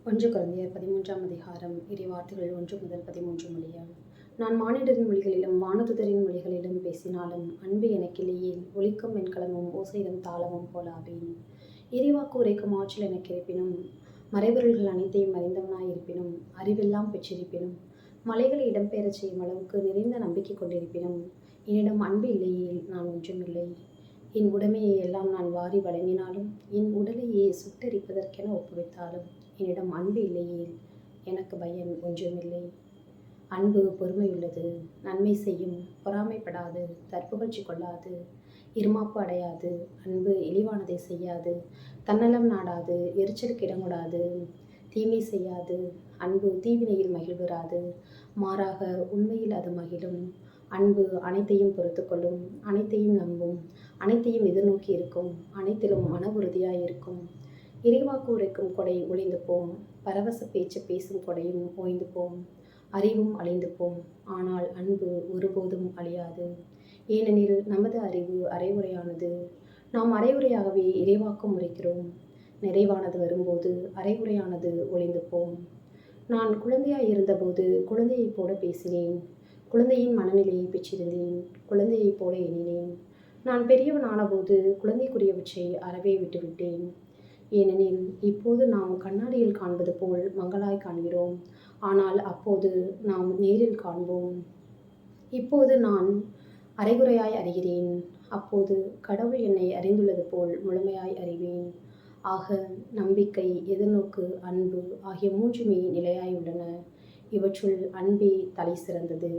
1 கொரிந்தியர் 13ஆம் அதிகாரம் இறைவார்த்தைகள் 1 முதல் 13 முடிய. நான் மானிடரின் மொழிகளிலும் வானதுதரின் மொழிகளிலும் பேசினாலும் அன்பு எனக்கில்லையே ஒலிக்கும் வெண்கலமும் ஓசையிடும் தாளமும் போலாவேன். இறைவாக்கு உரைக்கும் ஆற்றல் எனக்கு இருப்பினும் மறைபொருள்கள் அனைத்தையும் அறிந்தவனாய் இருப்பினும் அறிவெல்லாம் பெற்றிருப்பினும் மலைகளை இடம்பெயரச் செய்யும் அளவுக்கு நிறைந்த நம்பிக்கை கொண்டிருப்பினும் என்னிடம் அன்பு இல்லையே நான் ஒன்றுமில்லை. என் உடைமையை எல்லாம் நான் வாரி வழங்கினாலும் என் உடலையே சுட்டெரிப்பதற்கென ஒப்புவித்தாலும் என்னிடம் அன்பு இல்லையே எனக்கு பயன் ஒன்றுமில்லை. அன்பு பொறுமையுள்ளது, நன்மை செய்யும், பொறாமைப்படாது, தற்புகழ்ச்சி கொள்ளாது, இருமாப்பு அடையாது. அன்பு இழிவானதை செய்யாது, தன்னலம் நாடாது, எரிச்சலுக்கு இடங்கொடாது, தீமை செய்யாது. அன்பு தீவினையில் மகிழ்வுறாது, மாறாக உண்மையில் அது மகிழும். அன்பு அனைத்தையும் பொறுத்து கொள்ளும், அனைத்தையும் நம்பும், அனைத்தையும் எதிர்நோக்கி இருக்கும், அனைத்திலும் மன உறுதியாயிருக்கும். இறைவாக்கு உரைக்கும் கொடை ஒளிந்து போம், பரவச பேச்சு பேசும் கொடையும் ஓய்ந்து போம், அறிவும் அழிந்து போம். ஆனால் அன்பு ஒருபோதும் அழியாது. ஏனெனில் நமது அறிவு அரைகுறையானது. நாம் அரைகுறையாகவே இறைவாக்கும் உரைக்கிறோம். நிறைவானது வரும்போது அரைகுறையானது ஒளிந்து போம். நான் குழந்தையாய் இருந்தபோது குழந்தையைப் போல பேசினேன், குழந்தையின் மனநிலையை பெற்றிருந்தேன், குழந்தையைப் போல எண்ணினேன். நான் பெரியவன் ஆனபோது குழந்தைக்குரியவற்றை அறவே விட்டுவிட்டேன். ஏனெனில் இப்போது நாம் கண்ணாடியில் காண்பது போல் மங்களாய் காண்கிறோம், ஆனால் அப்போது நாம் நேரில் காண்போம். இப்போது நான் அரைகுறையாய் அறிகிறேன், அப்போது கடவுள் என்னை அறிந்துள்ளது போல் முழுமையாய் அறிவேன். ஆக நம்பிக்கை, எதிர்நோக்கு, அன்பு ஆகிய மூன்றுமே நிலையாய் உள்ளன. இவற்றுள் அன்பே தலை சிறந்தது.